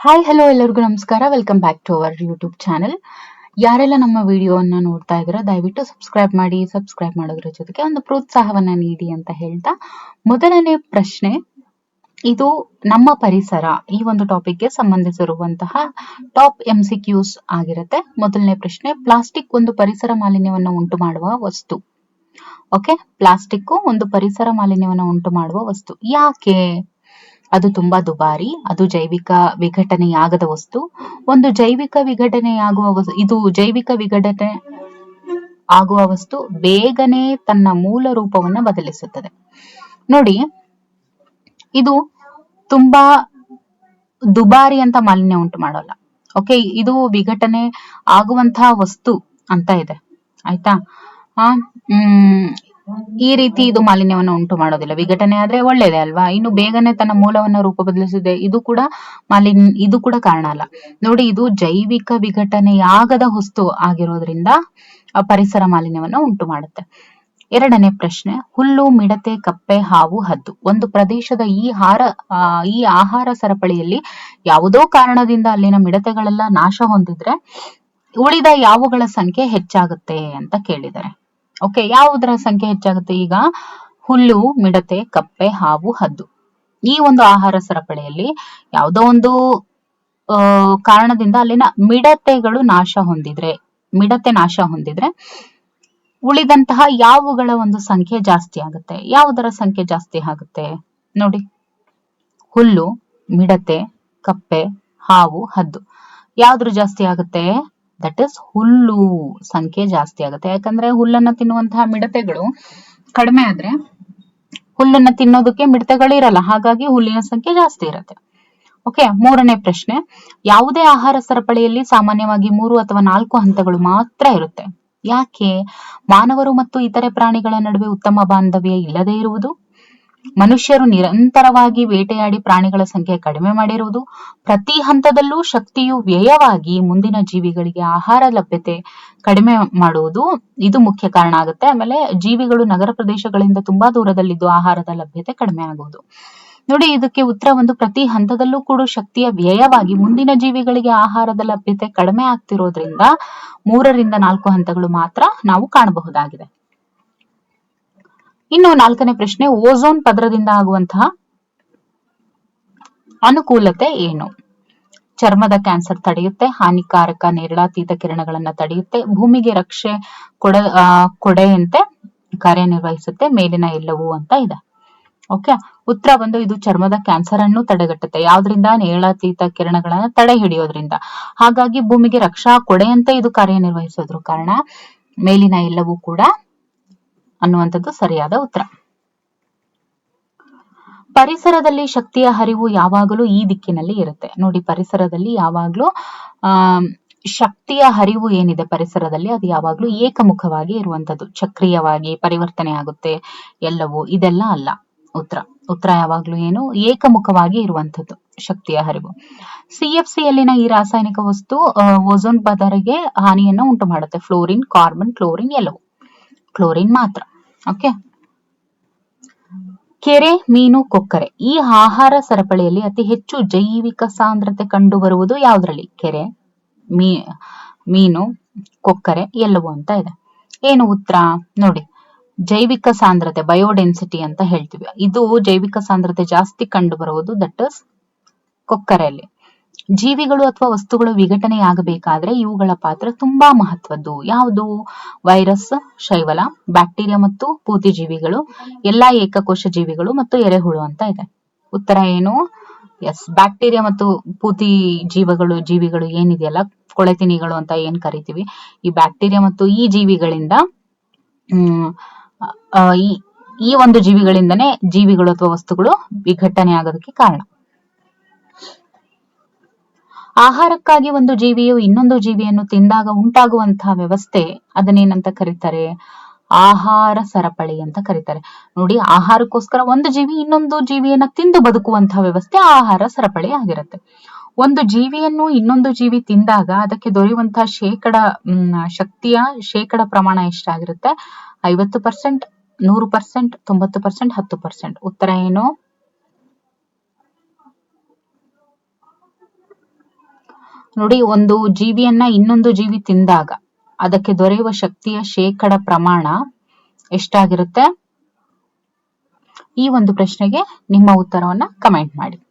Hi hello ಎಲ್ಲರಿಗೂ ನಮಸ್ಕಾರ. Welcome back to our YouTube channel. ಯಾರೆಲ್ಲ ನಮ್ಮ ವಿಡಿಯೋವನ್ನ ನೋಡ್ತಾ ಇದ್ದೀರಾ ದಯವಿಟ್ಟು ಸಬ್ಸ್ಕ್ರೈಬ್ ಮಾಡಿ. ಸಬ್ಸ್ಕ್ರೈಬ್ ಮಾಡೋದ್ರ ಜೊತೆಗೆ ಒಂದು ಪ್ರೋತ್ಸಾಹವನ್ನ ನೀಡಿ ಅಂತ ಹೇಳ್ತಾ, ಮೊದಲನೇ ಪ್ರಶ್ನೆ, ಇದು ನಮ್ಮ ಪರಿಸರ ಈ ಒಂದು ಟಾಪಿಕ್ಗೆ ಸಂಬಂಧಿಸಿರುವಂತಹ ಟಾಪ್ MCQs ಆಗಿರುತ್ತೆ. ಮೊದಲನೇ ಪ್ರಶ್ನೆ, ಪ್ಲಾಸ್ಟಿಕ್ ಒಂದು ಪರಿಸರ ಮಾಲಿನ್ಯವನ್ನು ಉಂಟು ಮಾಡುವ ವಸ್ತು. ಓಕೆ, ಪ್ಲಾಸ್ಟಿಕ್ ಒಂದು ಪರಿಸರ ಮಾಲಿನ್ಯವನ್ನು ಉಂಟು ಮಾಡುವ ವಸ್ತು. ಯಾಕೆ? ಅದು ತುಂಬಾ ದುಬಾರಿ, ಅದು ಜೈವಿಕ ವಿಘಟನೆಯಾಗದ ವಸ್ತು. ಒಂದು ಜೈವಿಕ ವಿಘಟನೆಯಾಗುವ ಇದು ಜೈವಿಕ ವಿಘಟನೆ ಆಗುವ ವಸ್ತು ಬೇಗನೆ ತನ್ನ ಮೂಲ ರೂಪವನ್ನ ಬದಲಿಸುತ್ತದೆ. ನೋಡಿ, ಇದು ತುಂಬಾ ದುಬಾರಿ ಅಂತ ಮಾಲಿನ್ಯ ಉಂಟು ಮಾಡೋಲ್ಲ. ಓಕೆ, ಇದು ವಿಘಟನೆ ಆಗುವಂತಹ ವಸ್ತು ಅಂತ ಇದೆ, ಆಯ್ತಾ? ಈ ರೀತಿ ಇದು ಮಾಲಿನ್ಯವನ್ನು ಉಂಟು ಮಾಡೋದಿಲ್ಲ. ವಿಘಟನೆ ಆದ್ರೆ ಒಳ್ಳೇದೇ ಅಲ್ವಾ? ಇನ್ನು ಬೇಗನೆ ತನ್ನ ಮೂಲವನ್ನ ರೂಪ ಬದಲಿಸಿದೆ, ಇದು ಕೂಡ ಇದು ಕೂಡ ಕಾರಣ ಅಲ್ಲ. ನೋಡಿ, ಇದು ಜೈವಿಕ ವಿಘಟನೆಯಾಗದ ವಸ್ತು ಆಗಿರೋದ್ರಿಂದ ಪರಿಸರ ಮಾಲಿನ್ಯವನ್ನು ಉಂಟು ಮಾಡುತ್ತೆ. ಎರಡನೇ ಪ್ರಶ್ನೆ, ಹುಲ್ಲು, ಮಿಡತೆ, ಕಪ್ಪೆ, ಹಾವು, ಹದ್ದು. ಒಂದು ಪ್ರದೇಶದ ಈ ಆಹಾರ ಸರಪಳಿಯಲ್ಲಿ ಯಾವುದೋ ಕಾರಣದಿಂದ ಅಲ್ಲಿನ ಮಿಡತೆಗಳೆಲ್ಲ ನಾಶ ಹೊಂದಿದ್ರೆ ಉಳಿದ ಯಾವುಗಳ ಸಂಖ್ಯೆ ಹೆಚ್ಚಾಗುತ್ತೆ ಅಂತ ಕೇಳಿದ್ದಾರೆ. ಓಕೆ, ಯಾವುದರ ಸಂಖ್ಯೆ ಹೆಚ್ಚಾಗುತ್ತೆ? ಈಗ ಹುಲ್ಲು, ಮಿಡತೆ, ಕಪ್ಪೆ, ಹಾವು, ಹದ್ದು ಈ ಒಂದು ಆಹಾರ ಸರಪಳಿಯಲ್ಲಿ ಯಾವುದೋ ಒಂದು ಕಾರಣದಿಂದ ಅಲ್ಲಿನ ಮಿಡತೆ ನಾಶ ಹೊಂದಿದ್ರೆ ಉಳಿದಂತಹ ಯಾವುಗಳ ಒಂದು ಸಂಖ್ಯೆ ಜಾಸ್ತಿ ಆಗುತ್ತೆ. ಯಾವುದರ ಸಂಖ್ಯೆ ಜಾಸ್ತಿ ಆಗುತ್ತೆ ನೋಡಿ? ಹುಲ್ಲು, ಮಿಡತೆ, ಕಪ್ಪೆ, ಹಾವು, ಹದ್ದು. ಯಾವ್ದ್ರ ಜಾಸ್ತಿ ಆಗುತ್ತೆ? ದಟ್ ಇಸ್ ಹುಲ್ಲು ಸಂಖ್ಯೆ ಜಾಸ್ತಿ ಆಗುತ್ತೆ. ಯಾಕಂದ್ರೆ ಹುಲ್ಲನ್ನ ತಿನ್ನುವಂತಹ ಮಿಡತೆಗಳು ಕಡಿಮೆ ಆದ್ರೆ ಹುಲ್ಲನ್ನ ತಿನ್ನೋದಕ್ಕೆ ಮಿಡತೆಗಳು ಇರಲ್ಲ, ಹಾಗಾಗಿ ಹುಲ್ಲಿನ ಸಂಖ್ಯೆ ಜಾಸ್ತಿ ಇರುತ್ತೆ. ಓಕೆ, ಮೂರನೇ ಪ್ರಶ್ನೆ, ಯಾವುದೇ ಆಹಾರ ಸರಪಳಿಯಲ್ಲಿ ಸಾಮಾನ್ಯವಾಗಿ 3 ಅಥವಾ 4 ಹಂತಗಳು ಮಾತ್ರ ಇರುತ್ತೆ. ಯಾಕೆ? ಮಾನವರು ಮತ್ತು ಇತರೆ ಪ್ರಾಣಿಗಳ ನಡುವೆ ಉತ್ತಮ ಬಾಂಧವ್ಯ ಇಲ್ಲದೆ ಇರುವುದು, ಮನುಷ್ಯರು ನಿರಂತರವಾಗಿ ಬೇಟೆಯಾಡಿ ಪ್ರಾಣಿಗಳ ಸಂಖ್ಯೆ ಕಡಿಮೆ ಮಾಡಿರುವುದು, ಪ್ರತಿ ಹಂತದಲ್ಲೂ ಶಕ್ತಿಯು ವ್ಯಯವಾಗಿ ಮುಂದಿನ ಜೀವಿಗಳಿಗೆ ಆಹಾರ ಲಭ್ಯತೆ ಕಡಿಮೆ ಮಾಡುವುದು ಇದು ಮುಖ್ಯ ಕಾರಣ ಆಗುತ್ತೆ. ಆಮೇಲೆ ಜೀವಿಗಳು ನಗರ ಪ್ರದೇಶಗಳಿಂದ ತುಂಬಾ ದೂರದಲ್ಲಿದ್ದು ಆಹಾರದ ಲಭ್ಯತೆ ಕಡಿಮೆ ಆಗುವುದು. ನೋಡಿ, ಇದಕ್ಕೆ ಉತ್ತರ ಒಂದು, ಪ್ರತಿ ಹಂತದಲ್ಲೂ ಕೂಡ ಶಕ್ತಿಯ ವ್ಯಯವಾಗಿ ಮುಂದಿನ ಜೀವಿಗಳಿಗೆ ಆಹಾರದ ಲಭ್ಯತೆ ಕಡಿಮೆ ಆಗ್ತಿರೋದ್ರಿಂದ 3 ರಿಂದ 4 ಹಂತಗಳು ಮಾತ್ರ ನಾವು ಕಾಣಬಹುದಾಗಿದೆ. ಇನ್ನು 4ನೇ ಪ್ರಶ್ನೆ, ಓಝೋನ್ ಪದರದಿಂದ ಆಗುವಂತಹ ಅನುಕೂಲತೆ ಏನು? ಚರ್ಮದ ಕ್ಯಾನ್ಸರ್ ತಡೆಯುತ್ತೆ, ಹಾನಿಕಾರಕ ನೇರಳಾತೀತ ಕಿರಣಗಳನ್ನ ತಡೆಯುತ್ತೆ, ಭೂಮಿಗೆ ರಕ್ಷೆ ಕೊಡೆಯಂತೆ ಕಾರ್ಯನಿರ್ವಹಿಸುತ್ತೆ, ಮೇಲಿನ ಎಲ್ಲವೂ ಅಂತ ಇದೆ. ಓಕೆ, ಉತ್ತರ ಬಂದು ಇದು ಚರ್ಮದ ಕ್ಯಾನ್ಸರ್ ಅನ್ನು ತಡೆಗಟ್ಟುತ್ತೆ. ಯಾವ್ದ್ರಿಂದ? ನೇರಳಾತೀತ ಕಿರಣಗಳನ್ನ ತಡೆ ಹಿಡಿಯೋದ್ರಿಂದ. ಹಾಗಾಗಿ ಭೂಮಿಗೆ ರಕ್ಷಾ ಕೊಡೆಯಂತೆ ಇದು ಕಾರ್ಯನಿರ್ವಹಿಸೋದ್ರ ಕಾರಣ ಮೇಲಿನ ಎಲ್ಲವೂ ಕೂಡ ಅನ್ನುವಂಥದ್ದು ಸರಿಯಾದ ಉತ್ತರ. ಪರಿಸರದಲ್ಲಿ ಶಕ್ತಿಯ ಹರಿವು ಯಾವಾಗಲೂ ಈ ದಿಕ್ಕಿನಲ್ಲಿ ಇರುತ್ತೆ. ನೋಡಿ, ಪರಿಸರದಲ್ಲಿ ಯಾವಾಗ್ಲೂ ಶಕ್ತಿಯ ಹರಿವು ಏನಿದೆ ಪರಿಸರದಲ್ಲಿ ಅದು ಯಾವಾಗ್ಲೂ ಏಕಮುಖವಾಗಿ ಇರುವಂತದ್ದು, ಚಕ್ರೀಯವಾಗಿ ಪರಿವರ್ತನೆ ಆಗುತ್ತೆ ಎಲ್ಲವೂ, ಇದೆಲ್ಲ ಅಲ್ಲ. ಉತ್ತರ ಯಾವಾಗ್ಲೂ ಏನು? ಏಕಮುಖವಾಗಿ ಇರುವಂತದ್ದು ಶಕ್ತಿಯ ಹರಿವು. CFC ಯಲ್ಲಿನ ಈ ರಾಸಾಯನಿಕ ವಸ್ತು ಓಝೋನ್ ಪದರಿಗೆ ಹಾನಿಯನ್ನು ಉಂಟು ಮಾಡುತ್ತೆ. ಫ್ಲೋರಿನ್, ಕಾರ್ಬನ್, ಕ್ಲೋರಿನ್ ಎಲ್ಲವೂ. ಕ್ಲೋರಿನ್ ಮಾತ್ರ. ಓಕೆ, ಕೆರೆ, ಮೀನು, ಕೊಕ್ಕರೆ ಈ ಆಹಾರ ಸರಪಳಿಯಲ್ಲಿ ಅತಿ ಹೆಚ್ಚು ಜೈವಿಕ ಸಾಂದ್ರತೆ ಕಂಡು ಬರುವುದು ಯಾವ್ದ್ರಲ್ಲಿ? ಕೆರೆ, ಮೀನು, ಕೊಕ್ಕರೆ ಎಲ್ಲವೂ ಅಂತ ಇದೆ. ಏನು ಉತ್ತರ ನೋಡಿ? ಜೈವಿಕ ಸಾಂದ್ರತೆ, ಬಯೋಡೆನ್ಸಿಟಿ ಅಂತ ಹೇಳ್ತೀವಿ, ಇದು ಜೈವಿಕ ಸಾಂದ್ರತೆ ಜಾಸ್ತಿ ಕಂಡು ಬರುವುದು ದಟ್ ಇಸ್ ಕೊಕ್ಕರೆಯಲ್ಲಿ. ಜೀವಿಗಳು ಅಥವಾ ವಸ್ತುಗಳು ವಿಘಟನೆಯಾಗಬೇಕಾದ್ರೆ ಇವುಗಳ ಪಾತ್ರ ತುಂಬಾ ಮಹತ್ವದ್ದು. ಯಾವುದು? ವೈರಸ್, ಶೈವಲ, ಬ್ಯಾಕ್ಟೀರಿಯಾ ಮತ್ತು ಪೂತಿ ಜೀವಿಗಳು, ಎಲ್ಲಾ ಏಕಕೋಶ ಜೀವಿಗಳು ಮತ್ತು ಎರೆಹುಳು ಅಂತ ಇದೆ. ಉತ್ತರ ಏನು? ಎಸ್, ಬ್ಯಾಕ್ಟೀರಿಯಾ ಮತ್ತು ಪೂತಿ ಜೀವಿಗಳು ಏನಿದೆಯಲ್ಲ, ಕೊಳೆತಿನಿಗಳು ಅಂತ ಏನ್ ಕರಿತೀವಿ, ಈ ಬ್ಯಾಕ್ಟೀರಿಯಾ ಮತ್ತು ಈ ಜೀವಿಗಳಿಂದ ಈ ಒಂದು ಜೀವಿಗಳಿಂದನೇ ಜೀವಿಗಳು ಅಥವಾ ವಸ್ತುಗಳು ವಿಘಟನೆ ಆಗೋದಕ್ಕೆ ಕಾರಣ. ಆಹಾರಕ್ಕಾಗಿ ಒಂದು ಜೀವಿಯು ಇನ್ನೊಂದು ಜೀವಿಯನ್ನು ತಿಂದಾಗ ಉಂಟಾಗುವಂತಹ ವ್ಯವಸ್ಥೆ ಅದನ್ನೇನಂತ ಕರೀತಾರೆ? ಆಹಾರ ಸರಪಳಿ ಅಂತ ಕರೀತಾರೆ. ನೋಡಿ, ಆಹಾರಕ್ಕೋಸ್ಕರ ಒಂದು ಜೀವಿ ಇನ್ನೊಂದು ಜೀವಿಯನ್ನ ತಿಂದು ಬದುಕುವಂತಹ ವ್ಯವಸ್ಥೆ ಆಹಾರ ಸರಪಳಿ ಆಗಿರುತ್ತೆ. ಒಂದು ಜೀವಿಯನ್ನು ಇನ್ನೊಂದು ಜೀವಿ ತಿಂದಾಗ ಅದಕ್ಕೆ ದೊರೆಯುವಂತಹ ಶಕ್ತಿಯ ಶೇಕಡ ಪ್ರಮಾಣ ಎಷ್ಟಾಗಿರುತ್ತೆ? 50%, 100%, 90%, 10%. ಉತ್ತರ ಏನು? ನೋಡಿ, ಒಂದು ಜೀವಿಯನ್ನ ಇನ್ನೊಂದು ಜೀವಿ ತಿಂದಾಗ ಅದಕ್ಕೆ ದೊರೆಯುವ ಶಕ್ತಿಯ ಶೇಕಡ ಪ್ರಮಾಣ ಎಷ್ಟಾಗಿರುತ್ತೆ? ಈ ಒಂದು ಪ್ರಶ್ನೆಗೆ ನಿಮ್ಮ ಉತ್ತರವನ್ನ ಕಮೆಂಟ್ ಮಾಡಿ.